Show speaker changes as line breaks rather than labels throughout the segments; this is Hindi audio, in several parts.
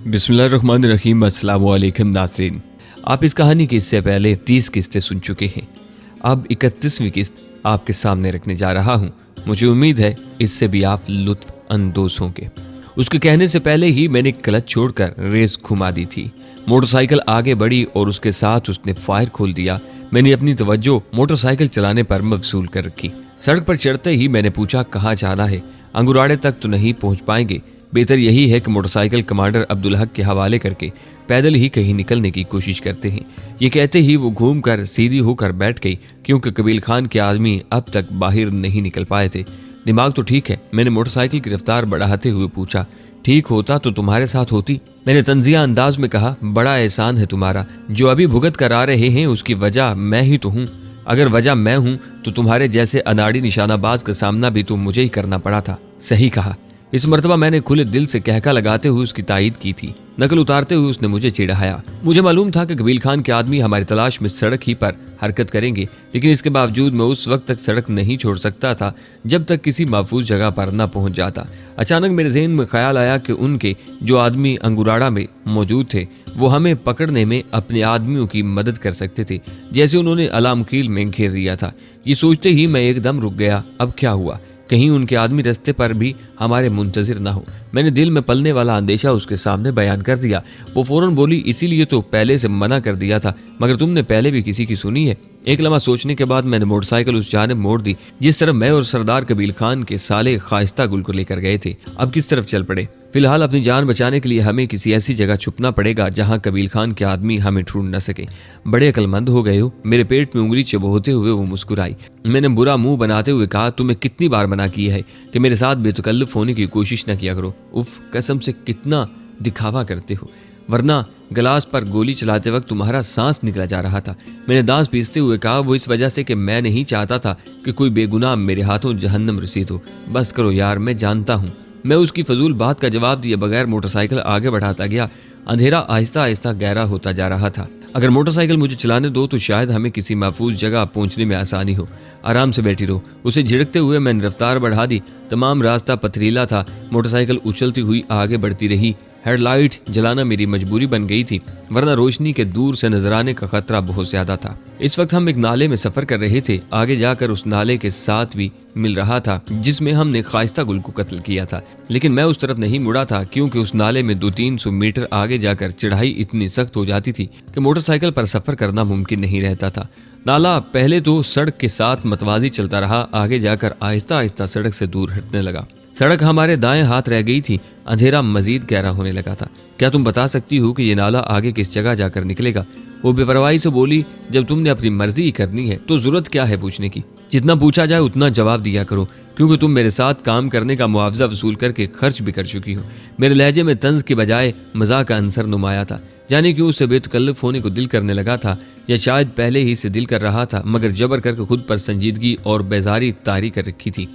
बिस्मिल्लाहिर्रहमानिर्रहीम। अस्सलाम वालेकुम नाज़रीन। आप इस कहानी की इससे पहले 30 किस्तें सुन चुके हैं। अब 31वीं किस्त आपके सामने रखने जा रहा हूँ। मुझे उम्मीद है इससे भी आप लुत्फ अंदोज होंगे। उसके कहने से पहले ही मैंने क्लच छोड़कर रेस घुमा दी थी। मोटरसाइकिल आगे बढ़ी और उसके साथ उसने फायर खोल दिया। मैंने अपनी तवज्जो मोटरसाइकिल चलाने पर मबसूल कर रखी। सड़क पर चढ़ते ही मैंने पूछा, कहाँ जाना है? अंगुराड़े तक तो नहीं पहुंच पाएंगे, बेहतर यही है कि मोटरसाइकिल कमांडर अब्दुल हक के हवाले करके पैदल ही कहीं निकलने की कोशिश करते हैं। ये कहते ही वो घूमकर सीधी होकर बैठ गई, क्योंकि कबील खान के आदमी अब तक बाहर नहीं निकल पाए थे। दिमाग तो ठीक है, मैंने मोटरसाइकिल की रफ्तार बढ़ाते हुए पूछा। ठीक होता तो तुम्हारे साथ होती, मैंने तंजिया अंदाज में कहा। बड़ा एहसान है तुम्हारा, जो अभी भुगत कर आ रहे हैं उसकी वजह मैं ही तो हूँ। अगर वजह मैं हूँ तो तुम्हारे जैसे अनाड़ी निशानाबाज का सामना भी तो मुझे ही करना पड़ा था। सही कहा। इस मर्तबा मैंने खुले दिल से कहका लगाते हुए उसकी तायीद की थी। नकल उतारते हुए उसने मुझे चिढ़ाया। मुझे मालूम था कि कबील खान के आदमी हमारी तलाश में सड़क ही पर हरकत करेंगे, लेकिन इसके बावजूद मैं उस वक्त तक सड़क नहीं छोड़ सकता था जब तक किसी महफूज जगह पर न पहुंच जाता। अचानक मेरे ज़हन में ख्याल आया कि उनके जो आदमी अंगुराड़ा में मौजूद थे वो हमें पकड़ने में अपने आदमियों की मदद कर सकते थे, जैसे उन्होंने अलामकील में घेर लिया था। ये सोचते ही मैं एकदम रुक गया। अब क्या हुआ? कहीं उनके आदमी रास्ते पर भी हमारे मुंतजिर ना हो। मैंने दिल में पलने वाला अंदेशा उसके सामने बयान कर दिया। वो फौरन बोली, इसीलिए तो पहले से मना कर दिया था, मगर तुमने पहले भी किसी की सुनी है? एक लम्हा सोचने के बाद मैंने मोटरसाइकिल उस जानिब मोड़ दी जिस तरफ मैं और सरदार कबील खान के साले खाइस्ता गुल को लेकर गए थे। अब किस तरफ चल पड़े? फिलहाल अपनी जान बचाने के लिए हमें किसी ऐसी जगह छुपना पड़ेगा जहां कबील खान के आदमी हमें ढूंढ न सके। बड़े अक्लमंद हो गए हो। मेरे पेट में उंगली चबोते हुए वो मुस्कुराई। मैंने बुरा मुंह बनाते हुए कहा, तुम्हें कितनी बार मना किया है कि मेरे साथ बेतकल्लुफ होने की कोशिश न किया करो। उफ, कसम से कितना दिखावा करते हो, वरना गिलास पर गोली चलाते वक्त तुम्हारा सांस निकला जा रहा था। मैंने दांत पीसते हुए कहा, वो इस वजह से कि मैं नहीं चाहता था कि कोई बेगुनाह मेरे हाथों जहन्नम रसीद हो। बस करो यार, मैं जानता हूँ। मैं उसकी फजूल बात का जवाब दिए बगैर मोटरसाइकिल आगे बढ़ाता गया। अंधेरा आहिस्ता आहिस्ता गहरा होता जा रहा था। अगर मोटरसाइकिल मुझे चलाने दो तो शायद हमें किसी महफूज जगह पहुंचने में आसानी हो। आराम से बैठी रहो। उसे झिड़कते हुए मैंने रफ्तार बढ़ा दी। तमाम रास्ता पथरीला था। मोटरसाइकिल उछलती हुई आगे बढ़ती रही। हेडलाइट जलाना मेरी मजबूरी बन गई थी, वरना रोशनी के दूर से नजर आने का खतरा बहुत ज्यादा था। इस वक्त हम एक नाले में सफर कर रहे थे। आगे जाकर उस नाले के साथ भी मिल रहा था जिसमें हमने खाइस्ता गुल को कत्ल किया था, लेकिन मैं उस तरफ नहीं मुड़ा था, क्योंकि उस नाले में 200-300 मीटर आगे जाकर चढ़ाई इतनी सख्त हो जाती थी कि मोटरसाइकिल पर सफर करना मुमकिन नहीं रहता था। नाला पहले तो सड़क के साथ मतवाजी चलता रहा, आगे जाकर आहिस्ता आहिस्ता सड़क से दूर हटने लगा। सड़क हमारे दाएं हाथ रह गई थी। अंधेरा मजीद गहरा होने लगा था। क्या तुम बता सकती हो कि ये नाला आगे किस जगह जाकर निकलेगा? वो बेपरवाही से बोली, जब तुमने अपनी मर्जी ही करनी है तो जरूरत क्या है पूछने की? जितना पूछा जाए उतना जवाब दिया करो, क्योंकि तुम मेरे साथ काम करने का मुआवजा वसूल करके खर्च भी कर चुकी हो। मेरे लहजे में तंज के बजाय मजाक का अंसर नुमाया था। जाने क्यों उससे बेतकल्लुफ होने को दिल करने लगा था, या शायद पहले ही से दिल कर रहा था, मगर जबर करके खुद पर संजीदगी और बेजारी तारी कर रखी थी।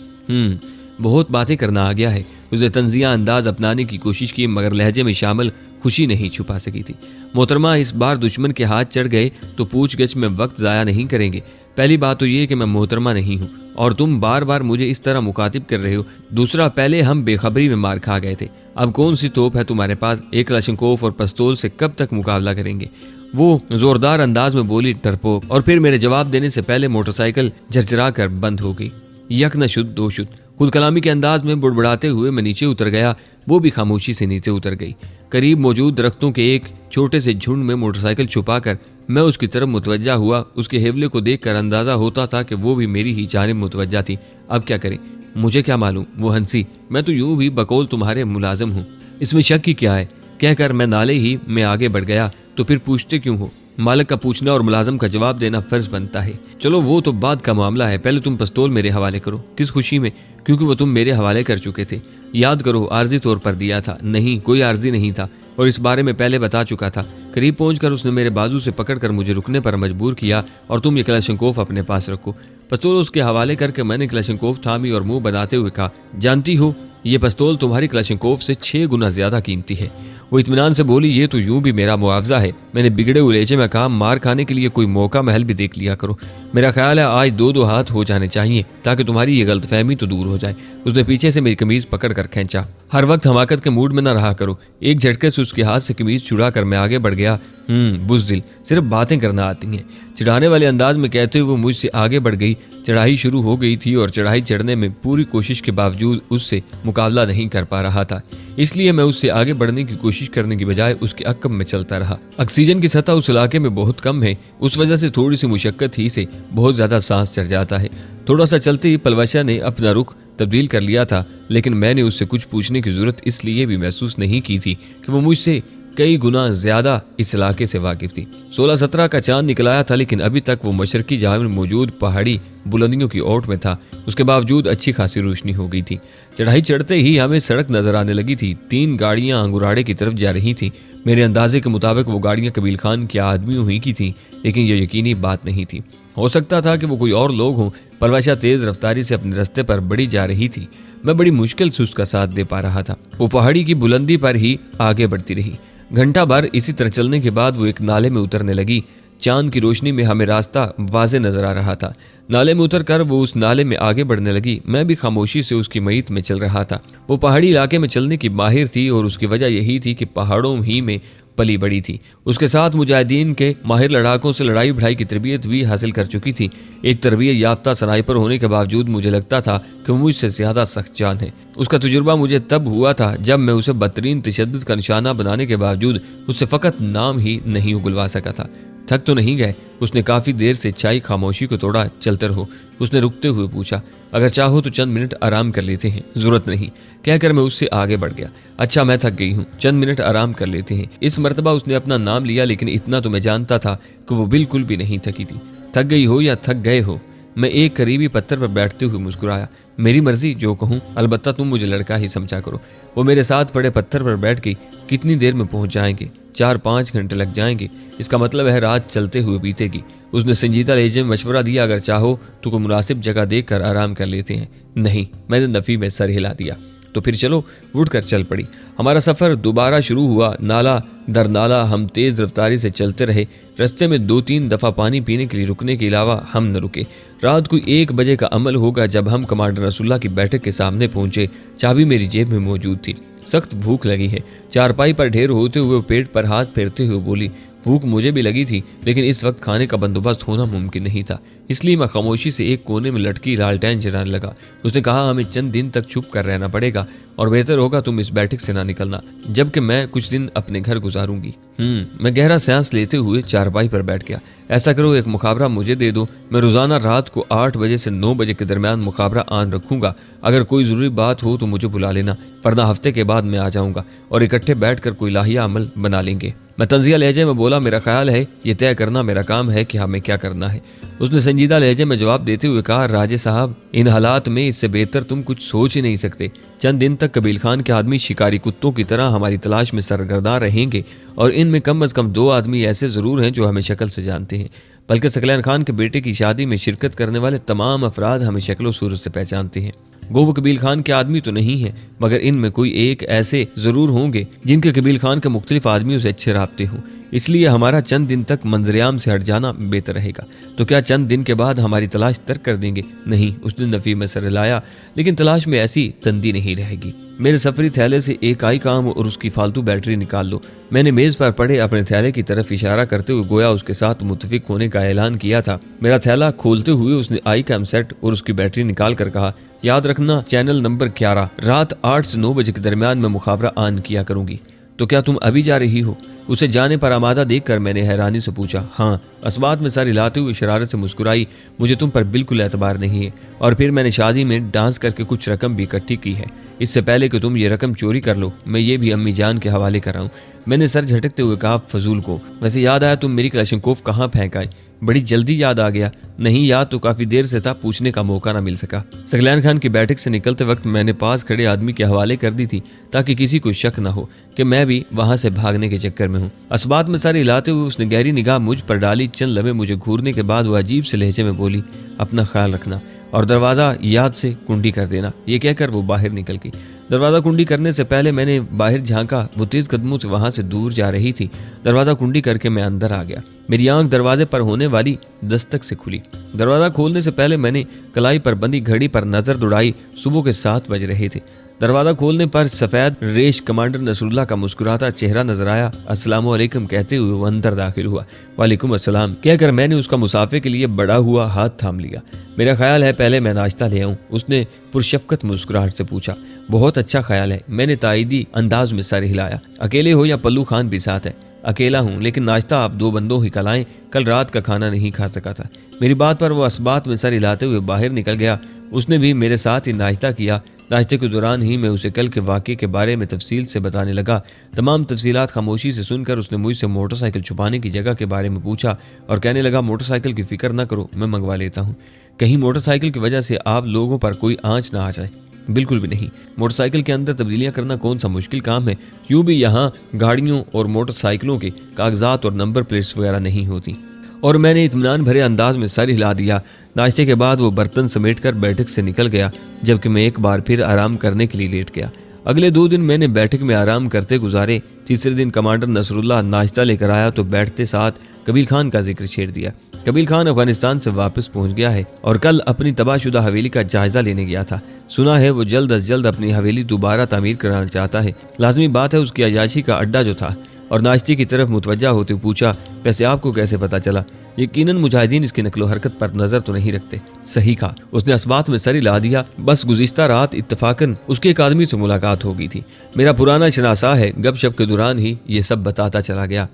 बहुत बातें करना आ गया है। उसे तंजिया अंदाज अपनाने की कोशिश की, मगर लहजे में शामिल खुशी नहीं छुपा सकी थी। मोहतरमा, इस बार दुश्मन के हाथ चढ़ गए तो पूछगछ में वक्त जाया नहीं करेंगे। पहली बात तो ये कि मैं मोहतरमा नहीं हूँ और तुम बार बार मुझे इस तरह मुखातिब कर रहे हो। दूसरा, पहले हम बेखबरी में मार खा गए थे। अब कौन सी तोप है तुम्हारे पास? एक क्लाशनकोफ और पिस्तौल से कब तक मुकाबला करेंगे? वो जोरदार अंदाज में बोली, डरपोक। और फिर मेरे जवाब देने से पहले मोटरसाइकिल झरझरा कर बंद हो गई। यक न शुद्ध दो शुद्ध। खुद कलामी के अंदाज में बुड़बुड़ाते हुए मैं नीचे उतर गया। वो भी खामोशी से नीचे उतर गई। करीब मौजूद दरख्तों के एक छोटे से झुंड में मोटरसाइकिल छुपाकर मैं उसकी तरफ मुतवज्जा हुआ। उसके हेवले को देखकर अंदाजा होता था कि वो भी मेरी ही जानिब मुतवज्जा थी। अब क्या करें? मुझे क्या मालूम? वो हंसी। मैं तो यूं भी बकौल तुम्हारे मुलाजिम हूँ, इसमें शक ही क्या है? कहकर मैं नाले ही में आगे बढ़ गया। तो फिर पूछते क्यों हो? मालिक का पूछना और मुलाजिम का जवाब देना फर्ज बनता है। चलो वो तो बाद का मामला है, पहले तुम पिस्तौल मेरे हवाले करो। किस खुशी में? क्योंकि वो तुम मेरे हवाले कर चुके थे। याद करो, आर्जी तौर पर दिया था। नहीं, कोई आर्जी नहीं था और इस बारे में पहले बता चुका था। करीब पहुंचकर उसने मेरे बाजू से पकड़कर मुझे रुकने पर मजबूर किया और तुम ये क्लाशनकोफ अपने पास रखो। पिस्तौल उसके हवाले करके मैंने क्लाशनकोफ थामी और मुंह बनाते हुए कहा, जानती हो ये पिस्तौल तुम्हारी क्लाशनकोफ से 6 गुना ज्यादा कीमती है। वो इत्मीनान से बोली, ये तो यूं भी मेरा मुआवजा है। मैंने बिगड़े हुए लहजे में कहा, मार खाने के लिए कोई मौका महल भी देख लिया करो। मेरा ख्याल है आज दो दो हाथ हो जाने चाहिए ताकि तुम्हारी ये गलतफहमी तो दूर हो जाए। उसने पीछे से मेरी कमीज पकड़ कर खींचा। हर वक्त हमाकत के मूड में न रहा करो। एक झटके से उसके हाथ से कमीज छुड़ा कर मैं आगे बढ़ गया। बुज़दिल, सिर्फ बातें करना आती हैं। चिढ़ाने वाले अंदाज में कहते हुए वो मुझसे आगे बढ़ गई। चढ़ाई शुरू हो गई थी और चढ़ाई चढ़ने में पूरी कोशिश के बावजूद उससे मुकाबला नहीं कर पा रहा था। इसलिए मैं उससे आगे बढ़ने की कोशिश करने की बजाय उसके अक्कब में चलता रहा। ऑक्सीजन की सतह उस इलाके में बहुत कम है, उस वजह से थोड़ी सी मुशक्कत ही से बहुत ज्यादा सांस चढ़ जाता है। थोड़ा सा चलते ही पलवशा ने अपना रुख तब्दील कर लिया था, लेकिन मैंने उससे कुछ पूछने की जरूरत इसलिए भी महसूस नहीं की थी कि वो मुझसे कई गुना ज्यादा इस इलाके से वाकिफ थी। 16-17 का चांद निकलाया था, लेकिन अभी तक वो मशरकी जहां में मौजूद पहाड़ी बुलंदियों की ओट में था। उसके बावजूद अच्छी खासी रोशनी हो गई थी। चढ़ाई चढ़ते ही हमें सड़क नजर आने लगी थी। 3 गाड़ियां अंगुराड़े की तरफ जा रही थी। मेरे अंदाजे के मुताबिक वो गाड़ियां कबील खान के आदमियों ही की थी, लेकिन ये यकीनी बात नहीं थी। हो सकता था कि वो कोई और लोग हों। पलवशा तेज रफ्तारी से अपने रास्ते पर बढ़ी जा रही थी। मैं बड़ी मुश्किल से उसका साथ दे पा रहा था। वो पहाड़ी की बुलंदी पर ही आगे बढ़ती रही। घंटा भर इसी तरह चलने के बाद वो एक नाले में उतरने लगी। चांद की रोशनी में हमें रास्ता वाज़े नजर आ रहा था। नाले में उतरकर वो उस नाले में आगे बढ़ने लगी। मैं भी खामोशी से उसकी मईत में चल रहा था। वो पहाड़ी इलाके में चलने की माहिर थी और उसकी वजह यही थी कि पहाड़ों ही में पली बड़ी थी। उसके साथ मुजाहिदीन के माहिर लड़ाकों से लड़ाई भिड़ाई की तरबियत भी हासिल कर चुकी थी। एक तरबियत याफ्ता स्नाइपर होने के बावजूद मुझे लगता था कि वो मुझसे ज्यादा सख्त जान है। उसका तजुर्बा मुझे तब हुआ था जब मैं उसे बदतरीन तशद्दुद का निशाना बनाने के बावजूद उससे फकत नाम ही नहीं उगलवा सका था। थक तो नहीं गए? उसने काफी देर से चाई खामोशी को तोड़ा। चलते रहो, उसने रुकते हुए पूछा। अगर चाहो तो चंद मिनट आराम कर लेते हैं। जरूरत नहीं, कहकर मैं उससे आगे बढ़ गया। अच्छा, मैं थक गई हूँ, चंद मिनट आराम कर लेते हैं। इस मर्तबा उसने अपना नाम लिया, लेकिन इतना तो मैं जानता था कि वो बिल्कुल भी नहीं थकी थी। थक गई हो या थक गए हो, मैं एक करीबी पत्थर पर बैठते हुए मुस्कुराया। मेरी मर्जी, जो कहूँ, अलबत्ता तुम मुझे लड़का ही समझा करो। वो मेरे साथ पड़े पत्थर पर बैठ गई। कितनी देर में पहुंच जाएंगे? 4-5 घंटे लग जाएंगे। इसका मतलब है रात चलते हुए बीतेगी। उसने संजीदा लहजे में मशवरा दिया। अगर चाहो तो कोई मुनासिब जगह देखकर आराम कर लेते हैं। नहीं, मैंने नफी में सर हिला दिया। तो फिर चलो, उठकर चल पड़ी। हमारा सफर दोबारा शुरू हुआ। नाला दर नाला हम तेज रफ्तारी से चलते रहे। रास्ते में 2-3 दफा पानी पीने के लिए रुकने के अलावा हम न रुके। रात को 1 बजे का अमल होगा जब हम कमांडर रसूलुल्लाह की बैठक के सामने पहुंचे। चाबी मेरी जेब में मौजूद थी। सख्त भूख लगी है। चारपाई पर ढेर होते हुए पेट पर हाथ फेरते हुए बोली। भूख मुझे भी लगी थी, लेकिन इस वक्त खाने का बंदोबस्त होना मुमकिन नहीं था। इसलिए मैं खामोशी से एक कोने में लटकी लालटेन जलाने लगा। उसने कहा, हमें चंद दिन तक छुप कर रहना पड़ेगा और बेहतर होगा तुम इस बैठक से ना निकलना, जबकि मैं कुछ दिन अपने घर गुजारूंगी। मैं गहरा सांस लेते हुए चारपाई पर बैठ गया। ऐसा करो, एक मुखाबरा मुझे दे दो। मैं रोजाना रात को 8 बजे से 9 बजे के दरमियान मुखाबरा आन रखूंगा। अगर कोई जरूरी बात हो तो मुझे बुला लेना, वरना हफ्ते के बाद मैं आ जाऊंगा और इकट्ठे बैठकर कोई लाहिया अमल बना लेंगे। मैं तंजिया लहजे में बोला, मेरा ख्याल है ये तय करना मेरा काम है कि हमें क्या करना है। उसने संजीदा लहजे में जवाब देते हुए कहा, राजे साहब, इन हालात में इससे बेहतर तुम कुछ सोच ही नहीं सकते। चंद दिन तक कबील खान के आदमी शिकारी कुत्तों की तरह हमारी तलाश में सरगर्दा रहेंगे और इनमें कम अज कम 2 आदमी ऐसे जरूर हैं जो हमें शक्ल से जानते हैं, बल्कि सकलैन खान के बेटे की शादी में शिरकत करने वाले तमाम अफराद हमें शक्ल सूरत से पहचानते हैं। गो वो कबील खान के आदमी तो नहीं है, मगर इनमें कोई एक ऐसे जरूर होंगे जिनके कबील खान के मुख्तलिफ आदमियों से अच्छे राब्ते हों। इसलिए हमारा चंद दिन तक मंजरेआम से हट जाना बेहतर रहेगा। तो क्या चंद दिन के बाद हमारी तलाश तर्क कर देंगे? नहीं, उसने नफी में सर हिलाया, लेकिन तलाश में ऐसी तंदी नहीं रहेगी। मेरे सफरी थैले से एक आई काम और उसकी फालतू बैटरी निकाल लो। मैंने मेज पर पड़े अपने थैले की तरफ इशारा करते हुए गोया उसके साथ मुत्तफिक होने का ऐलान किया था। मेरा थैला खोलते हुए उसने आई कैम सेट और उसकी बैटरी निकाल कर कहा, याद रखना, चैनल नंबर 11, रात 8 से 9 बजे के दरमियान में मुखाबरा आन किया करूंगी। तो क्या तुम अभी जा रही हो? उसे जाने पर आमादा देखकर मैंने हैरानी से पूछा। हाँ, असबात में सर हिलाते हुए शरारत से मुस्कुराई। मुझे तुम पर बिल्कुल एतबार नहीं है, और फिर मैंने शादी में डांस करके कुछ रकम भी इकट्ठी की है। इससे पहले कि तुम ये रकम चोरी कर लो, मैं ये भी अम्मी जान के हवाले कराऊं। मैंने सर झटकते हुए कहा, फजूल को। वैसे याद आया, तुम मेरी क्लाशनकोफ कहाँ फेंक आए? बड़ी जल्दी याद आ गया। नहीं याद तो काफी देर से था, पूछने का मौका ना मिल सका। सकलैन खान की बैठक से निकलते वक्त मैंने पास खड़े आदमी के हवाले कर दी थी, ताकि किसी को शक न हो कि मैं भी वहां से भागने के चक्कर में हूँ। असबात में सर हिलाते हुए उसने गहरी निगाह मुझ पर डाली। चंद लम्हे मुझे घूरने के बाद वो अजीब से लहजे में बोली, अपना ख्याल रखना और दरवाज़ा याद से कुंडी कर देना। ये कहकर वो बाहर निकल गई। दरवाज़ा कुंडी करने से पहले मैंने बाहर झांका, वो तेज कदमों से वहां से दूर जा रही थी। दरवाज़ा कुंडी करके मैं अंदर आ गया। मेरी आंख दरवाजे पर होने वाली दस्तक से खुली। दरवाज़ा खोलने से पहले मैंने कलाई पर बंधी घड़ी पर नजर दौड़ाई। सुबह के 7 बज रहे थे। दरवाज़ा खोलने पर सफ़ेद रेश कमांडर नसरुल्लाह का मुस्कुराता चेहरा नजर आया। अस्सलाम वालेकुम कहते हुए वो अंदर दाखिल हुआ। वालेकुम अस्सलाम कहकर मैंने उसका मुसाफे के लिए बढ़ा हुआ हाथ थाम लिया। मेरा ख्याल है पहले मैं नाश्ता ले आऊं, उसने पुरशफकत मुस्कुराहट से पूछा। बहुत अच्छा ख्याल है, मैंने ताईदी अंदाज में सर हिलाया। अकेले हो या पल्लू खान भी साथ है? अकेला हूँ, लेकिन नाश्ता आप 2 बंदों ही खिलाएं, कल रात का खाना नहीं खा सका था। मेरी बात पर वो असबात में सर हिलाते हुए बाहर निकल गया। उसने भी मेरे साथ ही नाश्ता किया। नाश्ते के दौरान ही मैं उसे कल के वाक़े के बारे में तफसील से बताने लगा। तमाम तफसीलात खामोशी से सुनकर उसने मुझसे मोटरसाइकिल छुपाने की जगह के बारे में पूछा और कहने लगा, मोटरसाइकिल की फिक्र न करो, मैं मंगवा लेता हूँ। कहीं मोटरसाइकिल की वजह से आप लोगों पर कोई आंच ना आ जाए। बिल्कुल भी नहीं, मोटरसाइकिल के अंदर तब्दीलियां करना कौन सा मुश्किल काम है। यूं भी यहाँ गाड़ियों और मोटरसाइकिलों के कागजात और नंबर प्लेट्स वगैरह नहीं होती। और मैंने इत्मीनान भरे अंदाज में सर हिला दिया। नाश्ते के बाद वो बर्तन समेटकर बैठक से निकल गया, जबकि मैं एक बार फिर आराम करने के लिए लेट गया। अगले 2 दिन मैंने बैठक में आराम करते गुजारे। तीसरे दिन कमांडर नसरुल्लाह नाश्ता लेकर आया तो बैठते साथ कबील खान का जिक्र छेड़ दिया। कबील खान अफगानिस्तान से वापस पहुंच गया है और कल अपनी तबाहशुदा हवेली का जायजा लेने गया था। सुना है वो जल्द अज जल्द अपनी हवेली दोबारा तामीर कराना चाहता है। लाजमी बात है उसकी अयाशी का अड्डा जो था। और नाश्ते की तरफ मुतवज्जा होते पूछा, वैसे आपको कैसे पता चला? यकीनन मुजाहिदीन इसकी नकलो हरकत पर नजर तो नहीं रखते। सही कहा, उसने असबात में सर हिला दिया। बस गुज़िश्ता रात इत्तफाकन उसके एक आदमी से मुलाकात हो गई थी। मेरा पुराना शनासा है, गपशप के दौरान ही ये सब बताता चला गया।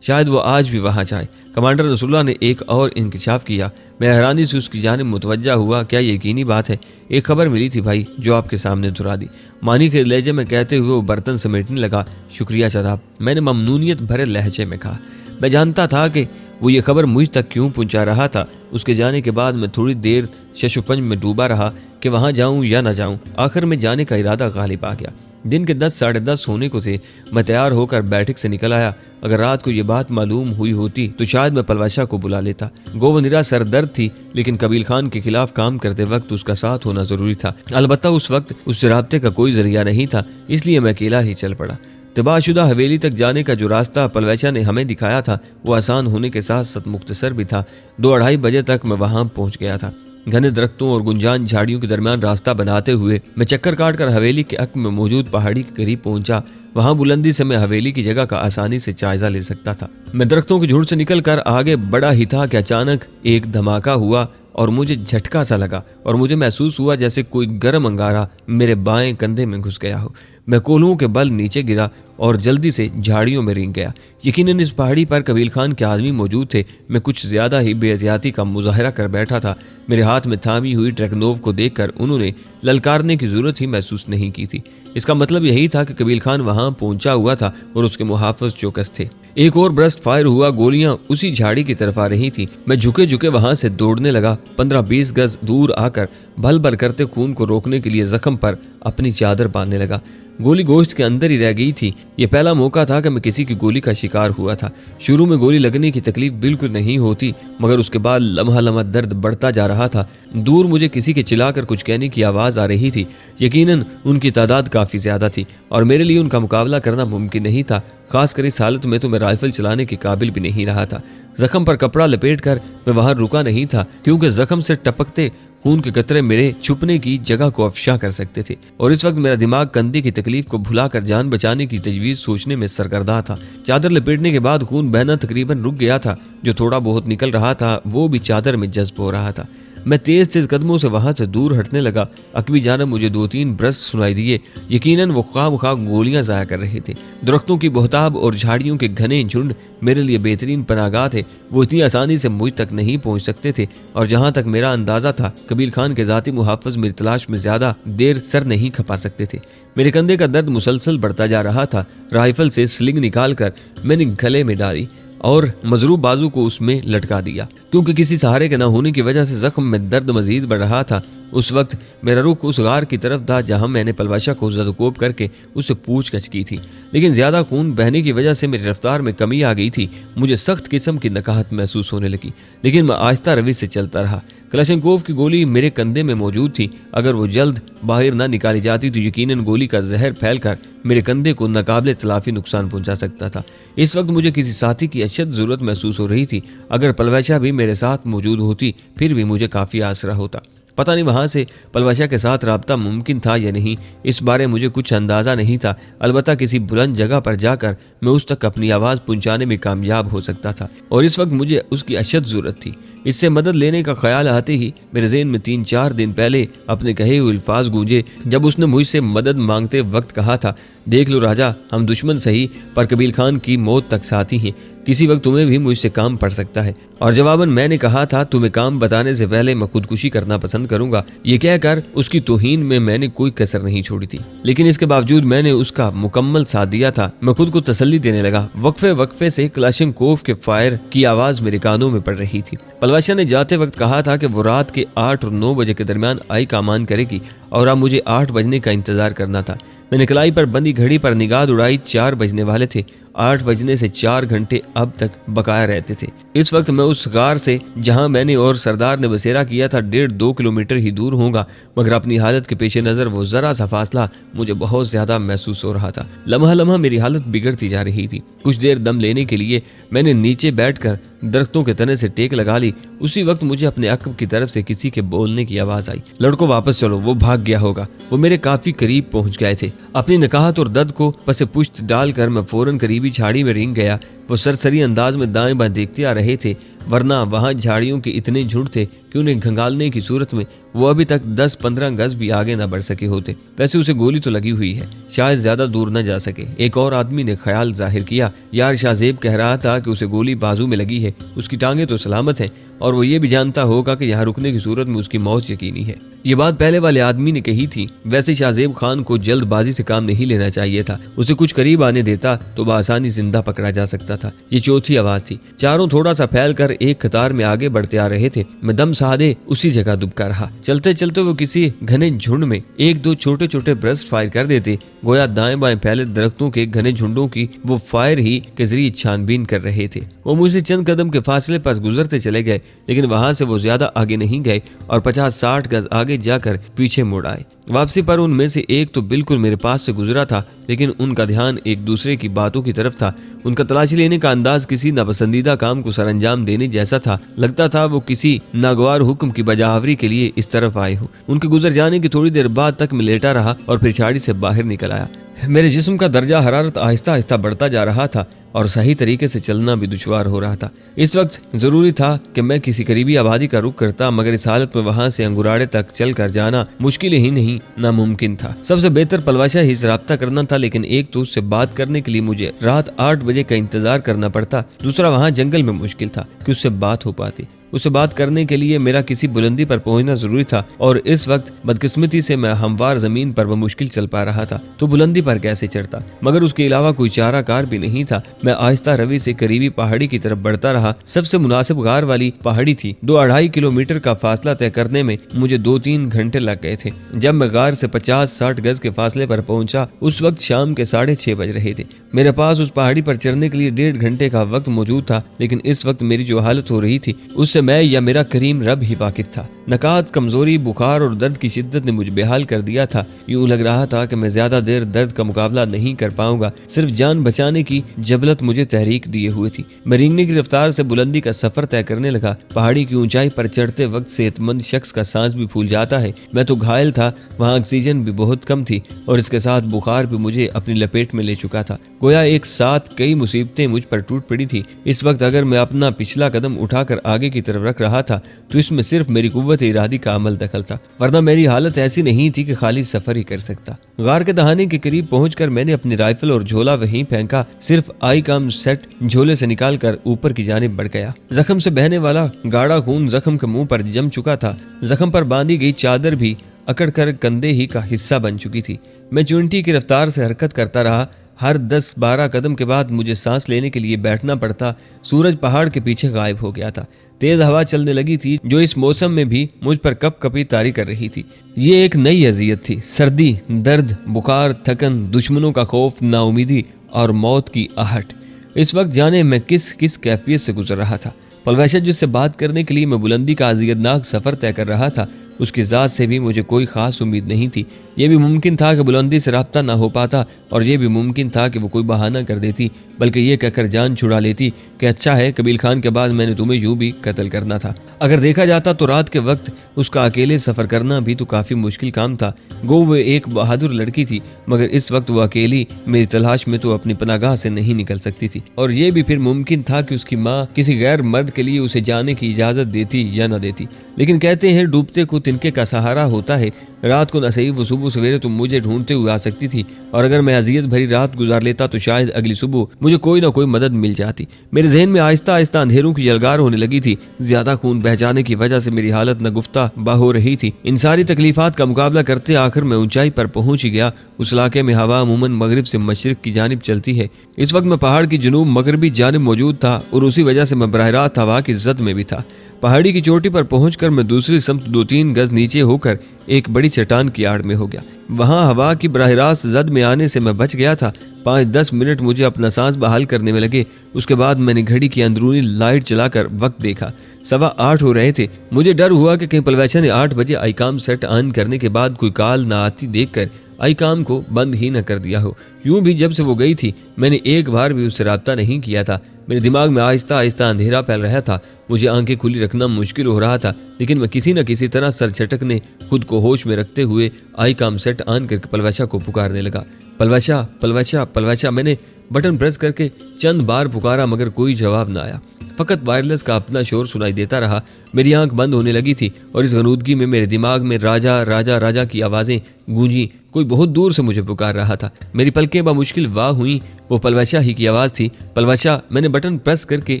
शायद वो आज भी वहाँ जाए। कमांडर रसूलुल्लाह ने एक और इंकिशाफ किया। मैं हैरानी से उसकी जानिब मुतवज्जा हुआ। क्या यकीनी बात है? एक खबर मिली थी भाई, जो आपके सामने दुहरा दी। मानी के लहजे में कहते हुए वो बर्तन समेटने लगा। शुक्रिया जनाब, मैंने ममनूनियत भरे लहजे में कहा। मैं जानता था कि वो ये खबर मुझ तक क्यों पहुंचा रहा था। उसके जाने के बाद मैं थोड़ी देर शशुपंज में डूबा रहा कि वहां जाऊं या न जाऊं। आखिर में जाने का इरादा गालिब आ गया। दिन के 10 साढ़े 10 होने को थे। मैं तैयार होकर बैठक से निकल आया। अगर रात को ये बात मालूम हुई होती तो शायद मैं पलवाशा को बुला लेता। गोवनिरा सरदर्द थी, लेकिन कबील खान के खिलाफ काम करते वक्त उसका साथ होना जरूरी था। अलबत्ता उस वक्त उससे राब्ते का कोई जरिया नहीं था, इसलिए मैं अकेला ही चल पड़ा। तबाहशुदा हवेली तक जाने का जो रास्ता पलवैचा ने हमें दिखाया था वो आसान होने के साथ साथ मुख्तसर भी था। 2-2:30 बजे तक मैं वहां पहुंच गया था। घने दरख्तों और गुंजान झाड़ियों के दरमियान रास्ता बनाते हुए मैं चक्कर काटकर हवेली के अक में मौजूद पहाड़ी के करीब पहुंचा। वहां बुलंदी से मैं हवेली की जगह का आसानी से जायजा ले सकता था। मैं दरख्तों के झुंड से निकलकर आगे बढ़ा ही था कि अचानक एक धमाका हुआ और मुझे झटका सा लगा और मुझे महसूस हुआ जैसे कोई गर्म अंगारा मेरे बाएं कंधे में घुस गया हो। मैं कोल्हुओं के बल नीचे गिरा और जल्दी से झाड़ियों में रेंग गया। यकीनन इस पहाड़ी पर कबील खान के आदमी मौजूद थे। मैं कुछ ज्यादा ही बेहतियाती का मुजाहरा कर बैठा था। मेरे हाथ में थामी हुई ट्रैकनोव को देखकर उन्होंने ललकारने की जरूरत ही महसूस नहीं की थी। इसका मतलब यही था कि कबील खान वहां पहुंचा हुआ था और उसके मुहाफिज चौकस थे। एक और ब्रस्ट फायर हुआ। गोलियां उसी झाड़ी की तरफ आ रही थी। मैं झुके झुके वहां से दौड़ने लगा। 15-20 गज दूर आकर भल भल करते खून को रोकने के लिए जख्म पर अपनी चादर बांधने लगा। गोली गोश्त के अंदर ही रह गई थी। यह पहला मौका था कि मैं किसी की गोली का शिकार हुआ था। शुरू में गोली लगने की तकलीफ बिल्कुल नहीं होती, मगर उसके बाद लम्हा लम्हा दर्द बढ़ता जा रहा था। दूर मुझे किसी के चिल्लाकर कुछ कहने की आवाज़ आ रही थी। यकीनन उनकी तादाद काफ़ी ज़्यादा थी और मेरे लिए उनका मुकाबला करना मुमकिन नहीं था। खासकर इस हालत में तो मैं राइफल चलाने के काबिल भी नहीं रहा था। जख्म पर कपड़ा लपेटकर मैं वहां रुका नहीं था, क्योंकि जख्म से टपकते खून के कतरे मेरे छुपने की जगह को अफशा कर सकते थे। और इस वक्त मेरा दिमाग कंधे की तकलीफ को भुलाकर जान बचाने की तजवीज सोचने में सरगर्दा था। चादर लपेटने के बाद खून बहना तकरीबन रुक गया था। जो थोड़ा बहुत निकल रहा था वो भी चादर में जज्ब हो रहा था। मैं तेज तेज कदमों से वहां से दूर हटने लगा। अकबी जानब मुझे 2-3 ब्रश सुनाई दिए। यकीनन वो ख्वाह गोलियां जाया कर रहे थे। दरख्तों की बहुताब और झाड़ियों के घने झुंड मेरे लिए बेहतरीन पनाहगाह थे। वो इतनी आसानी से मुझ तक नहीं पहुंच सकते थे और जहां तक मेरा अंदाजा था कबील खान के जाती मुहाफिज मेरी तलाश में ज्यादा देर सर नहीं खपा सकते थे। मेरे कंधे का दर्द मुसलसल बढ़ता जा रहा था। राइफल से स्लिंग निकालकर मैंने गले में डाली और मजरूब बाजू को उसमें लटका दिया, क्योंकि किसी सहारे के न होने की वजह से जख्म में दर्द मजीद बढ़ रहा था। उस वक्त मेरा रुख उस गार की तरफ था जहां मैंने पलवाशा को ज़दकोब करके उससे पूछगछ की थी, लेकिन ज्यादा खून बहने की वजह से मेरी रफ्तार में कमी आ गई थी। मुझे सख्त किस्म की नकाहत महसूस होने लगी, लेकिन मैं आहिस्ता रवि से चलता रहा। कलाशंकोव की गोली मेरे कंधे में मौजूद थी। अगर वो जल्द बाहर ना निकाली जाती तो यकीनन गोली का जहर फैलकर मेरे कंधे को नाकाबिले तलाफी नुकसान पहुंचा सकता था। इस वक्त मुझे किसी साथी की अशद जरूरत महसूस हो रही थी। अगर पलवैशा भी मेरे साथ मौजूद होती फिर भी मुझे काफी आसरा होता। पता नहीं वहां से पलवैशा के साथ राब्ता मुमकिन था या नहीं, इस बारे मुझे कुछ अंदाजा नहीं था। अलबत्ता किसी बुलंद जगह पर जाकर मैं उस तक अपनी आवाज पहुंचाने में कामयाब हो सकता था और इस वक्त मुझे उसकी अशद जरूरत थी। इससे मदद लेने का ख्याल आते ही मेरे ज़हन में 3-4 दिन पहले अपने कहे हुए अल्फाज गूंजे जब उसने मुझसे मदद मांगते वक्त कहा था, देख लो राजा, हम दुश्मन सही पर कबील खान की मौत तक साथी हैं। किसी वक्त तुम्हें भी मुझसे काम पड़ सकता है। और जवाबन मैंने कहा था, तुम्हें काम बताने से पहले मैं खुदकुशी करना पसंद करूंगा। ये कहकर उसकी तौहीन में मैंने कोई कसर नहीं छोड़ी थी, लेकिन इसके बावजूद मैंने उसका मुकम्मल साथ दिया था। मैं खुद को तसल्ली देने लगा। वक्फे वक्फे से कलाशंकोव के फायर की आवाज मेरे कानों में पड़ रही थी। पलवैशा ने जाते वक्त कहा था कि वो रात के 8 और 9 बजे के दरमियान आई कामान करेगी और अब मुझे 8 बजने का इंतजार करना था। मैंने कलाई पर बंदी घड़ी पर निगाह उड़ाई। 4 बजने वाले थे। 8 बजने से 4 घंटे अब तक बकाया रहते थे। इस वक्त मैं उस गार से जहां मैंने और सरदार ने बसेरा किया था 1.5-2 किलोमीटर ही दूर होगा, मगर अपनी हालत के पेश नजर वो जरा सा फासला मुझे बहुत ज्यादा महसूस हो रहा था। लम्हा लम्हा मेरी हालत बिगड़ती जा रही थी। कुछ देर दम लेने के लिए मैंने नीचे बैठकर दरख्तों के तने से टेक लगा ली। उसी वक्त मुझे अपने अकब की तरफ से किसी के बोलने की आवाज आई, लड़को वापस चलो, वो भाग गया होगा। वो मेरे काफी करीब पहुंच गए थे। अपनी नकाहत और दर्द को पसे पुश्त डालकर मैं फौरन करीबी झाड़ी में रेंग गया। वो सरसरी अंदाज में दाएं बाएं देखते आ रहे थे, वरना वहां झाड़ियों के इतने झुंड थे कि उन्हें घंगालने की सूरत में वो अभी तक 10-15 गज भी आगे न बढ़ सके होते। वैसे उसे गोली तो लगी हुई है, शायद ज्यादा दूर न जा सके। एक और आदमी ने ख्याल जाहिर किया, यार शाहजेब कह रहा था कि उसे गोली बाजू में लगी है, उसकी टांगे तो सलामत हैं और वो ये भी जानता होगा कि यहाँ रुकने की सूरत में उसकी मौत यकीनी है। ये बात पहले वाले आदमी ने कही थी। वैसे शाहजेब खान को जल्दबाजी से काम नहीं लेना चाहिए था। उसे कुछ करीब आने देता तो बआसानी जिंदा पकड़ा जा सकता था। ये चौथी आवाज थी। चारों थोड़ा सा फैलकर एक कतार में आगे बढ़ते आ रहे थे। मैं दम साधे उसी जगह दुबका रहा। चलते चलते वो किसी घने झुंड में 1-2 छोटे छोटे ब्रस्ट फायर कर देते, गोया दाएं बाएं फैले दरख्तों के घने झुंडों की वो फायर ही के जरिए छानबीन कर रहे थे। वो मुझसे चंद कदम के फासले पास गुजरते चले गए, लेकिन वहां से वो ज्यादा आगे नहीं गए और 50-60 गज आगे जाकर पीछे मुड़ आए। वापसी पर उनमें से एक तो बिल्कुल मेरे पास से गुजरा था, लेकिन उनका ध्यान एक दूसरे की बातों की तरफ था। उनका तलाशी लेने का अंदाज किसी नापसंदीदा काम को सरअंजाम देने जैसा था। लगता था वो किसी नागवार हुक्म की बजावरी के लिए इस तरफ आए हो। उनके गुजर जाने की थोड़ी देर बाद तक मैं लेटा रहा और फिर झाड़ी से बाहर निकल आया। मेरे जिस्म का दर्जा हरारत आहिस्ता आहिस्ता बढ़ता जा रहा था और सही तरीके से चलना भी दुश्वार हो रहा था। इस वक्त जरूरी था कि मैं किसी करीबी आबादी का रुख करता, मगर इस हालत में वहां से अंगुराड़े तक चल कर जाना मुश्किल ही नहीं नामुमकिन था। सबसे बेहतर पलवैशा ही से राब्ता करना था, लेकिन एक तो उससे बात करने के लिए मुझे रात 8 बजे का इंतजार करना पड़ता, दूसरा वहां जंगल में मुश्किल था कि उससे बात हो पाती। उससे बात करने के लिए मेरा किसी बुलंदी पर पहुंचना जरूरी था और इस वक्त बदकिस्मती से मैं हमवार जमीन पर बमुश्किल चल पा रहा था, तो बुलंदी पर कैसे चढ़ता। मगर उसके अलावा कोई चारा कार भी नहीं था। मैं आहिस्ता रवि से करीबी पहाड़ी की तरफ बढ़ता रहा। सबसे मुनासिब गार वाली पहाड़ी थी। 2-2.5 किलोमीटर का फासला तय करने में मुझे 2-3 घंटे लग गए थे। जब मैं गार से 50-60 गज के फासले पर पहुंचा, उस वक्त शाम के 6:30 बज रहे थे। मेरे पास उस पहाड़ी पर चढ़ने के लिए 1.5 घंटे का वक्त मौजूद था, लेकिन इस वक्त मेरी जो हालत हो रही थी उससे मैं या मेरा करीम रब ही वाकिफ था। नकाहत, कमजोरी, बुखार और दर्द की शिद्दत ने मुझे बेहाल कर दिया था। यूं लग रहा था कि मैं ज्यादा देर दर्द का मुकाबला नहीं कर पाऊंगा। सिर्फ जान बचाने की जबलत मुझे तहरीक दिए हुए थी। मैं रेंगने की रफ्तार से बुलंदी का सफर तय करने लगा। पहाड़ी की ऊंचाई पर चढ़ते वक्त सेहतमंद शख्स का सांस भी फूल जाता है। मैं तो घायल था, वहाँ ऑक्सीजन भी बहुत कम थी और इसके साथ बुखार भी मुझे अपनी लपेट में ले चुका था। गोया एक साथ कई मुसीबतें मुझ पर टूट पड़ी थी। इस वक्त अगर मैं अपना पिछला कदम उठाकर आगे की तरफ रख रहा था तो इसमें सिर्फ मेरी कुव्वत इरादी का अमल दखल था, वरना मेरी हालत ऐसी नहीं थी कि खाली सफर ही कर सकता। गार के दहाने के करीब पहुंचकर मैंने अपनी राइफल और झोला वहीं फेंका। सिर्फ आई काम सेट झोले से निकालकर ऊपर की जानिब बढ़ गया। जख्म से बहने वाला गाढ़ा खून जख्म के मुंह पर जम चुका था। जख्म पर बांधी गई चादर भी अकड़कर कंधे ही का हिस्सा बन चुकी थी। मैं चुंटी की रफ्तार से हरकत करता रहा। हर 10-12 कदम के बाद मुझे सांस लेने के लिए बैठना पड़ता। सूरज पहाड़ के पीछे गायब हो गया था। तेज हवा चलने लगी थी जो इस मौसम में भी मुझ पर कपकपी तारी कर रही थी। ये एक नई अजियत थी। सर्दी, दर्द, बुखार, थकन, दुश्मनों का खौफ, नाउमीदी और मौत की आहट। इस वक्त जाने मैं किस किस कैफियत से गुजर रहा था। पलवैशा जिससे बात करने के लिए मैं बुलंदी का अज़ियतनाक सफर तय कर रहा था, उसकी ज़ात से भी मुझे कोई खास उम्मीद नहीं थी। यह भी मुमकिन था कि बुलंदी से राब्ता ना हो पाता, और यह भी मुमकिन था कि वो कोई बहाना कर देती, बल्कि ये कहकर जान छुड़ा लेती कि अच्छा है, कबील खान के बाद मैंने तुम्हें यूं भी कत्ल करना था। अगर देखा जाता तो रात के वक्त उसका अकेले सफर करना भी तो काफी मुश्किल काम था। गो वो एक बहादुर लड़की थी, मगर इस वक्त वो अकेली मेरी तलाश में तो अपनी पनागाह से नहीं निकल सकती थी। और ये भी फिर मुमकिन था कि उसकी माँ किसी गैर मर्द के लिए उसे जाने की इजाजत देती या न देती। लेकिन कहते हैं डूबते को तिनके का सहारा होता है। रात को न सही वो सुबह सवेरे तो मुझे ढूंढते हुए आ सकती थी, और अगर मैं अजियत भरी रात गुजार लेता तो शायद अगली सुबह मुझे कोई ना कोई मदद मिल जाती। मेरे जहन में आहिस्ता आहिस्ता अंधेरों की जलगार होने लगी थी। ज्यादा खून बह जाने की वजह से मेरी हालत नगुफ्ता बा हो रही थी। इन सारी तकलीफात का मुकाबला करते आखिर मैं ऊंचाई पर पहुंच गया। उस इलाके में हवा अमूमन मगरिब से मशरिक की जानिब चलती है। इस वक्त मैं पहाड़ की जुनूब मगरबी जानिब मौजूद था, और उसी वजह से मैं बराह रास्त हवा की जद में भी था। पहाड़ी की चोटी पर पहुंचकर मैं दूसरी समत 2-3 गज नीचे होकर एक बड़ी चट्टान की आड़ में हो गया। वहां हवा की बराह रास्त जद में आने से मैं बच गया था। 5-10 मिनट मुझे अपना सांस बहाल करने में लगे। उसके बाद मैंने घड़ी की अंदरूनी लाइट चलाकर वक्त देखा। 8:15 हो रहे थे। मुझे डर हुआ कि कहीं पलवैशा ने 8 बजे आईकाम सेट ऑन करने के बाद कोई कॉल ना आती देखकर आईकाम को बंद ही न कर दिया हो। यूं भी जब से वो गई थी मैंने एक बार भी उससे राब्ता नहीं किया था। मेरे दिमाग में आहिस्ता आहिस्ता अंधेरा फैल रहा था। मुझे आंखें खुली रखना मुश्किल हो रहा था, लेकिन मैं किसी न किसी तरह सर झटकने खुद को होश में रखते हुए आई काम सेट ऑन करके पलवैशा को पुकारने लगा। पलवैशा, पलवैशा, पलवैशा। मैंने बटन प्रेस करके चंद बार पुकारा, मगर कोई जवाब न आया। फकत वायरलेस का अपना शोर सुनाई देता रहा। मेरी आंख बंद होने लगी थी, और इस गनूदगी में मेरे दिमाग में राजा राजा राजा की आवाज़ें गूंजी। कोई बहुत दूर से मुझे पुकार रहा था। मेरी पलकें बमुश्किल वाह हुई। वो पलवैशा ही की आवाज़ थी। पलवैशा। मैंने बटन प्रेस करके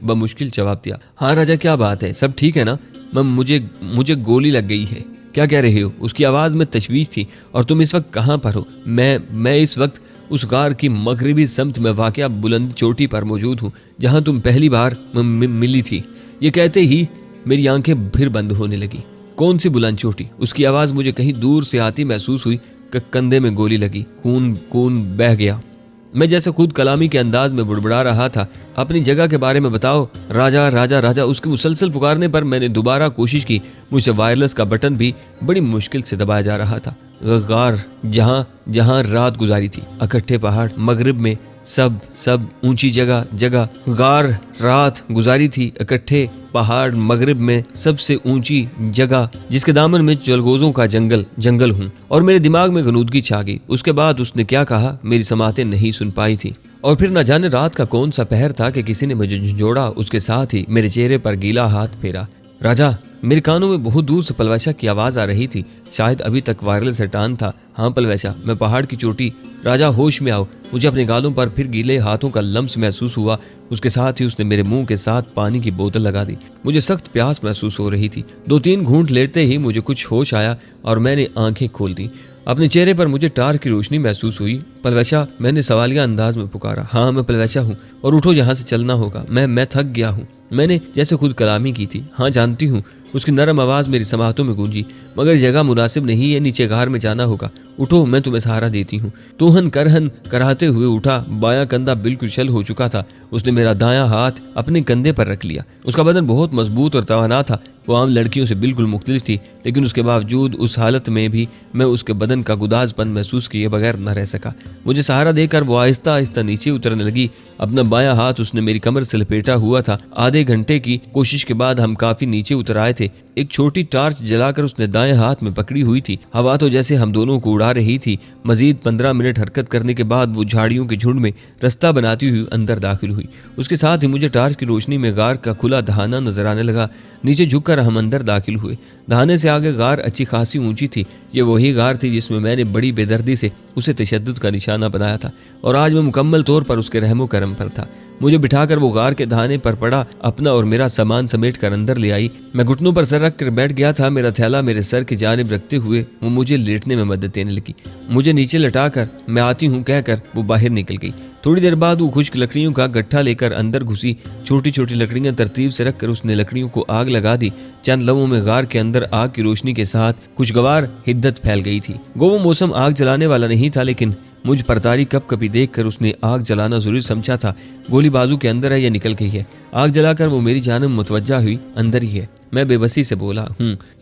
बमुश्किल जवाब दिया। हाँ राजा, क्या बात है? सब ठीक है ना? मुझे गोली लग गई है। क्या कह रहे हो? उसकी आवाज़ में तशवीश थी। और तुम इस वक्त कहाँ पर हो? मैं इस वक्त उस गार की मगरबी समत में वाक़या बुलंद चोटी पर मौजूद हूँ, जहाँ तुम पहली बार मिली थी। ये कहते ही मेरी आंखें फिर बंद होने लगी। कौन सी बुलंद चोटी? उसकी आवाज़ मुझे कहीं दूर से आती महसूस हुई कि कंधे में गोली लगी। खून बह गया। मैं जैसे खुद कलामी के अंदाज में बुड़बुड़ा रहा था। अपनी जगह के बारे में बताओ। राजा राजा राजा। उसके मुसलसल पुकारने पर मैंने दोबारा कोशिश की। मुझसे वायरलेस का बटन भी बड़ी मुश्किल से दबाया जा रहा था। गार, जहां रात गुजारी थी, इकट्ठे पहाड़, मगरिब में सब ऊंची जगह। गार, रात गुजारी थी, इकट्ठे पहाड़, मगरिब में सबसे ऊंची जगह, जिसके दामन में जलगोजों का जंगल हूँ। और मेरे दिमाग में गनूदगी छा गई। उसके बाद उसने क्या कहा मेरी समातें नहीं सुन पाई थी। और फिर न जाने रात का कौन सा पहर था कि किसी ने मुझे झंझोड़ा। उसके साथ ही मेरे चेहरे पर गीला हाथ फेरा। राजा। मेरे कानों में बहुत दूर से पलवैशा की आवाज़ आ रही थी। शायद अभी तक वायरलेस हटान था। हाँ पलवैशा, मैं पहाड़ की चोटी। राजा होश में आओ। मुझे अपने गालों पर फिर गीले हाथों का लम्स महसूस हुआ। उसके साथ ही उसने मेरे मुंह के साथ पानी की बोतल लगा दी। मुझे सख्त प्यास महसूस हो रही थी। 2-3 घूंट लेते ही मुझे कुछ होश आया और मैंने आंखें खोल दी। अपने चेहरे पर मुझे टार की रोशनी महसूस हुई। पलवैशा, मैंने सवालिया अंदाज में पुकारा। हाँ मैं पलवैशा हूँ, और उठो, यहाँ से चलना होगा। मैं थक गया हूँ। मैंने जैसे खुद कलामी की थी। हाँ जानती हूँ। उसकी नरम आवाज़ मेरी समातों में गूंजी। मगर जगह मुनासिब नहीं है, नीचे गार में जाना होगा। उठो, मैं तुम्हें सहारा देती हूँ। तूहन करहन कराते हुए उठा। बायां कंधा बिल्कुल शल हो चुका था। उसने मेरा दायां हाथ अपने कंधे पर रख लिया। उसका बदन बहुत मजबूत और तवाना था। वो आम लड़कियों से बिल्कुल मुख्तलिफ थी, लेकिन उसके बावजूद उस हालत में भी मैं उसके बदन का गुदाजपन महसूस किए बगैर न रह सका। मुझे सहारा देकर वो आहिस्ता आहिस्ता नीचे उतरने लगी। अपना बायां हाथ उसने मेरी कमर से लपेटा हुआ था। आधे घंटे की कोशिश के बाद हम काफी नीचे उतर आए थे। एक छोटी टार्च जलाकर उसने दाएं हाथ में पकड़ी हुई थी। हवा तो जैसे हम दोनों को उड़ा रही थी। मजीद 15 मिनट हरकत करने के बाद वो झाड़ियों के झुंड में रास्ता बनाती हुई अंदर दाखिल हुई। उसके साथ ही मुझे टार्च की रोशनी में गार का खुला दहाना नजर आने लगा। नीचे झुककर हम अंदर दाखिल हुए। दहाने से आगे गार अच्छी खासी ऊंची थी। ये वही गार थी जिसमें मैंने बड़ी बेदर्दी से उसे तशद्दुद का निशाना बनाया था, और आज मैं मुकम्मल तौर पर उसके रहमो करम पर था। मुझे बिठाकर वो गार के दहाने पर पड़ा, अपना और मेरा सामान समेट कर अंदर ले आई। मैं घुटनों पर सर रख कर बैठ गया था। मेरा थैला मेरे सर की जानिब रखते हुए वो मुझे लेटने में मदद देने लगी। मुझे नीचे लटाकर मैं आती हूँ कहकर वो बाहर निकल गई। थोड़ी देर बाद वो खुश्क लकड़ियों का गट्ठा लेकर अंदर घुसी। छोटी छोटी लकड़ियां तरतीब से रखकर उसने लकड़ियों को आग लगा दी। चंद लम्हों में गार के अंदर आग की रोशनी के साथ खुशगवार हिद्दत फैल गई थी। वो मौसम आग जलाने वाला नहीं था, लेकिन मुझ परतारी कप कभी देखकर उसने आग जलाना जरूरी समझा था। गोली बाजू के अंदर है या निकल गई है? आग जलाकर वो मेरी जानब मुतवज्जा हुई, अंदर ही है। मैं बेबसी से बोला,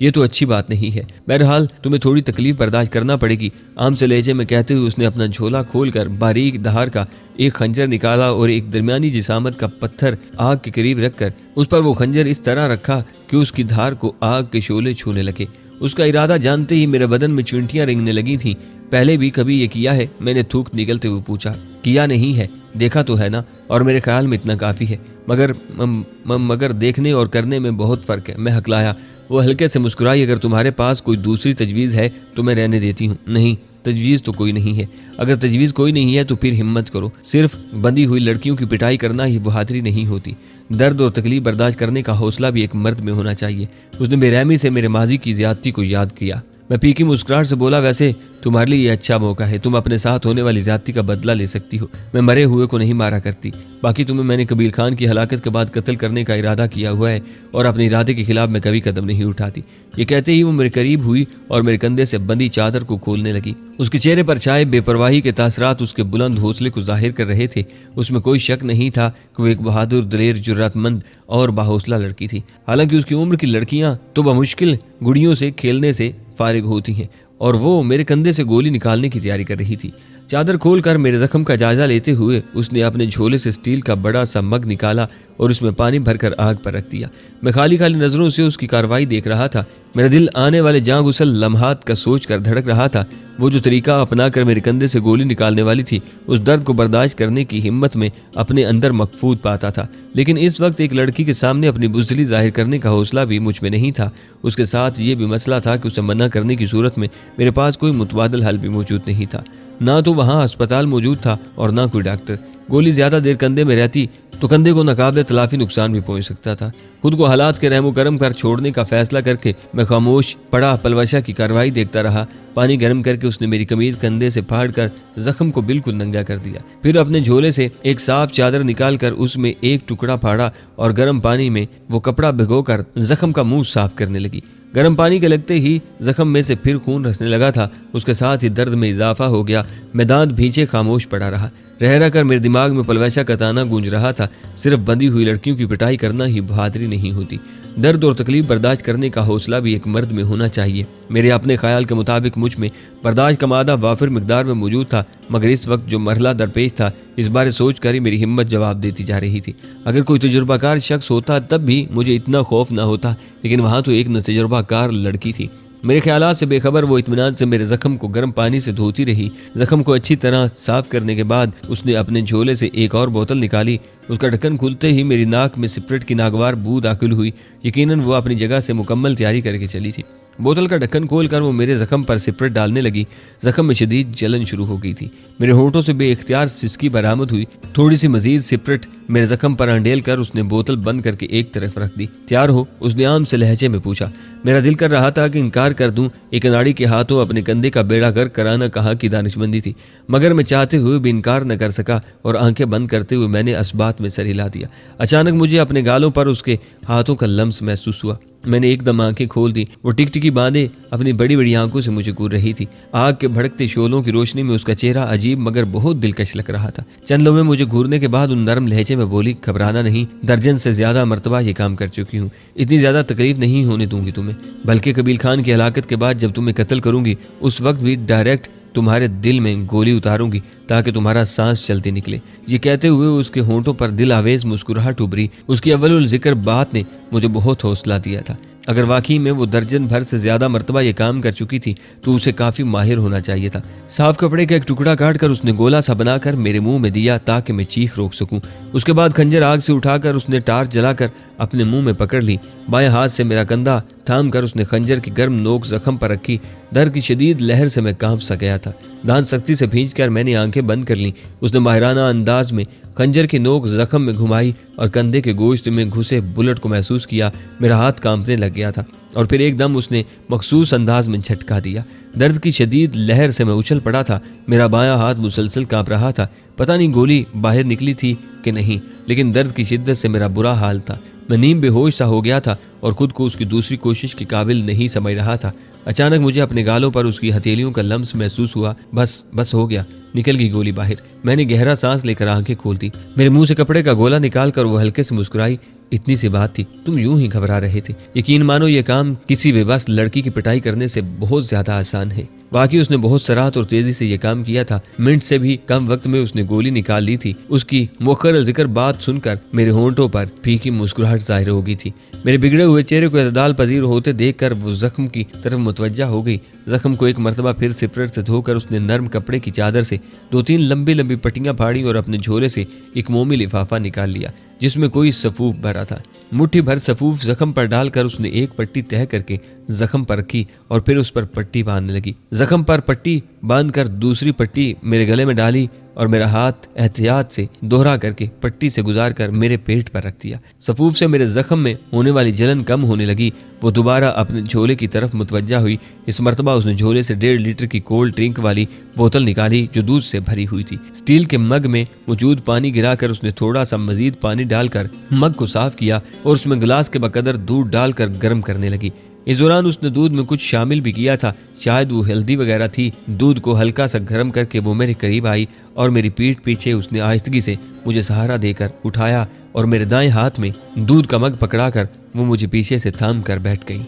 ये तो अच्छी बात नहीं है। बहरहाल तुम्हें थोड़ी तकलीफ बर्दाश्त करना पड़ेगी। आम से लहजे में कहते हुए उसने अपना झोला खोलकर बारीक धार का एक खंजर निकाला और एक दरमियानी जिसामत का पत्थर आग के करीब रखकर उस पर वो खंजर इस तरह रखा कि उसकी धार को आग के शोले छूने लगे। उसका इरादा जानते ही मेरे बदन में चुंटियां रेंगने लगी थीं। पहले भी कभी ये किया है? मैंने थूक निगलते हुए पूछा। किया नहीं है, देखा तो है ना, और मेरे ख्याल में इतना काफी है। मगर देखने और करने में बहुत फर्क है। मैं हकलाया। वो हल्के से मुस्कुराई। अगर तुम्हारे पास कोई दूसरी तजवीज़ है तो मैं रहने देती हूँ। नहीं, तजवीज़ तो कोई नहीं है। अगर तजवीज़ कोई नहीं है तो फिर हिम्मत करो। सिर्फ बंधी हुई लड़कियों की पिटाई करना ही बहादुरी नहीं होती। दर्द और तकलीफ बर्दाश्त करने का हौसला भी एक मर्द में होना चाहिए। उसने बेरहमी से मेरे माजी की ज्यादती को याद किया। मैं पीकी मुस्कुराहट से बोला, वैसे तुम्हारे लिए ये अच्छा मौका है। तुम अपने साथ होने वाली ज्यादती का बदला ले सकती हो। मैं मरे हुए को नहीं मारा करती। बाकी तुम्हें मैंने कबीर खान की हलाकत के बाद कत्ल करने का इरादा किया हुआ है और अपने इरादे के खिलाफ मैं कभी कदम नहीं उठाती। ये कहते ही वो मेरे करीब हुई और मेरे कंधे से बंदी चादर को खोलने लगी। उसके चेहरे पर छाए बेपरवाही के तासरात उसके बुलंद हौसले को जाहिर कर रहे थे। उसमें कोई शक नहीं था कि वो एक बहादुर, दलेर, जुर्रतमंद और बाहौसला लड़की थी। हालांकि उसकी उम्र की लड़कियां तो बमुश्किल गुड़ियों से खेलने से फारिग होती हैं और वो मेरे कंधे से गोली निकालने की तैयारी कर रही थी। चादर खोलकर मेरे जख्म का जायजा लेते हुए उसने अपने झोले से स्टील का बड़ा सा मग निकाला और उसमें पानी भरकर आग पर रख दिया। मैं खाली खाली नजरों से उसकी कार्रवाई देख रहा था। मेरा दिल आने वाले जां गुसल लम्हात का सोच कर धड़क रहा था। वो जो तरीका अपनाकर मेरे कंधे से गोली निकालने वाली थी, उस दर्द को बर्दाश्त करने की हिम्मत में अपने अंदर मकफूद पाता था। लेकिन इस वक्त एक लड़की के सामने अपनी बुज़दिली जाहिर करने का हौसला भी मुझ में नहीं था। उसके साथ ये भी मसला था कि उसे मना करने की सूरत में मेरे पास कोई मुतबादल हल भी मौजूद नहीं था। ना तो वहाँ अस्पताल मौजूद था और ना कोई डॉक्टर। गोली ज्यादा देर कंधे में रहती तो कंधे को नाकाबिले तलाफी नुकसान भी पहुंच सकता था। खुद को हालात के रहमो करम कर छोड़ने का फैसला करके मैं खामोश पड़ा पलवशा की कार्रवाई देखता रहा। पानी गर्म करके उसने मेरी कमीज कंधे से फाड़ कर जख्म को बिल्कुल नंगा कर दिया। फिर अपने झोले से एक साफ चादर निकाल कर उसमें एक टुकड़ा फाड़ा और गर्म पानी में वो कपड़ा भिगोकर जख्म का मुंह साफ करने लगी। गर्म पानी के लगते ही जख्म में से फिर खून रसने लगा था। उसके साथ ही दर्द में इजाफा हो गया। मैं दांत भींचे खामोश पड़ा रहा। रह कर मेरे दिमाग में पलवैसा का ताना गूंज रहा था, सिर्फ बंधी हुई लड़कियों की पिटाई करना ही बहादुरी नहीं होती। दर्द और तकलीफ बर्दाश्त करने का हौसला भी एक मर्द में होना चाहिए। मेरे अपने ख्याल के मुताबिक मुझ में बर्दाश्त का मादा वाफिर मिकदार में मौजूद था, मगर इस वक्त जो मरहला दरपेश था इस बारे सोच कर ही मेरी हिम्मत जवाब देती जा रही थी। अगर कोई तजुर्बाकार शख्स होता तब भी मुझे इतना खौफ न होता, लेकिन वहाँ तो एक तजुर्बाकार लड़की थी। मेरे ख्यालात से बेखबर वो इत्मीनान से मेरे जख्म को गर्म पानी से धोती रही। जख्म को अच्छी तरह साफ करने के बाद उसने अपने झोले से एक और बोतल निकाली। उसका ढक्कन खुलते ही मेरी नाक में सिपरेट की नागवार बू दाखिल हुई। यकीनन वो अपनी जगह से मुकम्मल तैयारी करके चली थी। बोतल का ढक्कन खोलकर वो मेरे जख्म पर सिपरेट डालने लगी। जख्म में शदीद जलन शुरू हो गई थी। मेरे होठों से बेइख्तियार सिसकी बरामद हुई। थोड़ी सी मजीद सिपरेट मेरे जख्म पर अंडेल कर उसने बोतल बंद करके एक तरफ रख दी। तैयार हो? उसने आम से लहजे में पूछा। मेरा दिल कर रहा था कि इनकार कर दूं। एक अनाड़ी के हाथों अपने कंधे का बेड़ा गर्क कराना कहाँ की दानिशमंदी थी, मगर मैं चाहते हुए भी इनकार न कर सका और आंखें बंद करते हुए मैंने असबात में सर हिला दिया। अचानक मुझे अपने गालों पर उसके हाथों का लम्स महसूस हुआ। मैंने एकदम आंखें खोल दी। वो टिकटिकी बांधे अपनी बड़ी बड़ी आंखों से मुझे घूर रही थी। आग के भड़कते शोलों की रोशनी में उसका चेहरा अजीब मगर बहुत दिलकश लग रहा था। चंद लम्हे मुझे घूरने के बाद उन नरम लहजे में बोली, घबराना नहीं, दर्जन से ज्यादा मरतबा ये काम कर चुकी हूँ। इतनी ज्यादा तकलीफ नहीं होने दूंगी तुम्हें, बल्कि कबीर खान की हलाकत के बाद जब तुम्हें कत्ल करूंगी उस वक्त भी डायरेक्ट तुम्हारे दिल में गोली उतारूंगी ताकि तुम्हारा सांस चलती निकले। ये कहते हुए उसके होंठों पर दिल आवेज मुस्कुराहट उभरी। उसकी अव्वलुल जिक्र बात ने मुझे बहुत हौसला दिया था। अगर वाकई में वो दर्जन भर से ज्यादा मरतबा ये काम कर चुकी थी तो उसे काफी माहिर होना चाहिए था। साफ कपड़े का एक टुकड़ा काट कर उसने गोला सा बनाकर मेरे मुंह में दिया ताकि मैं चीख रोक सकूं। उसके बाद खंजर आग से उठाकर उसने टार्च जलाकर अपने मुंह में पकड़ ली। बाएं हाथ से मेरा कंधा थाम कर उसने खंजर की गर्म नोक जख्म पर रखी। दर्द की शदीद लहर से मैं कांप सा गया था। दांत सख्ती से भींचकर मैंने आंखें बंद कर ली। उसने माहिराना अंदाज में खंजर की नोक जख्म में घुमाई और कंधे के गोश्त में घुसे बुलेट को महसूस किया। मेरा हाथ कांपने लग गया था और फिर एकदम उसने मखसूस अंदाज में झटका दिया। दर्द की शदीद लहर से मैं उछल पड़ा था। मेरा बायां हाथ मुसलसल कांप रहा था। पता नहीं गोली बाहर निकली थी कि नहीं, लेकिन दर्द की शिद्दत से मेरा बुरा हाल था। मैं नीम बेहोश सा हो गया था और खुद को उसकी दूसरी कोशिश के काबिल नहीं समझ रहा था। अचानक मुझे अपने गालों पर उसकी हथेलियों का लम्स महसूस हुआ। बस हो गया, निकल गई गोली बाहर। मैंने गहरा सांस लेकर आंखें खोल दी। मेरे मुंह से कपड़े का गोला निकालकर वो हल्के से मुस्कुराई। इतनी सी बात थी, तुम यूं ही घबरा रहे थे। यकीन मानो ये काम किसी बेबस लड़की की पिटाई करने से बहुत ज्यादा आसान है। वाकई उसने बहुत सराहत और तेजी से ये काम किया था। मिनट से भी कम वक्त में उसने गोली निकाल ली थी। उसकी मुखर जिक्र बात सुनकर मेरे होंठों पर फीकी मुस्कुराहट जाहिर हो गई थी। मेरे बिगड़े हुए चेहरे को इतदाल पजीर होते देखकर वो जख्म की तरफ मुतवज्जा हो गई। जख्म को एक मरतबा फिर सिपरेट से धोकर उसने नर्म कपड़े की चादर से 2-3 लंबी लंबी पट्टियां फाड़ी और अपने झोले से एक मोमी लिफाफा निकाल लिया जिसमें कोई सफूफ भरा था। मुट्ठी भर सफूफ जख्म पर डालकर उसने एक पट्टी तय करके जख्म पर रखी और फिर उस पर पट्टी बांधने लगी। जख्म पर पट्टी बांधकर दूसरी पट्टी मेरे गले में डाली और मेरा हाथ एहतियात से दोहरा करके पट्टी से गुजार कर मेरे पेट पर रख दिया। सफूफ से मेरे जख्म में होने वाली जलन कम होने लगी। वो दोबारा अपने झोले की तरफ मुतवज्जा हुई। इस मरतबा उसने झोले से 1.5 लीटर की कोल्ड ड्रिंक वाली बोतल निकाली जो दूध से भरी हुई थी। स्टील के मग में मौजूद पानी गिराकर उसने थोड़ा सा मजीद पानी डालकर मग को साफ किया और उसमें गिलास के बकदर दूध डालकर गर्म करने लगी। इस दौरान उसने दूध में कुछ शामिल भी किया था, शायद वो हल्दी वगैरह थी। दूध को हल्का सा गर्म करके वो मेरे करीब आई और मेरी पीठ पीछे उसने आहिस्तगी से मुझे सहारा देकर उठाया और मेरे दाएं हाथ में दूध का मग पकड़ाकर वो मुझे पीछे से थाम कर बैठ गई।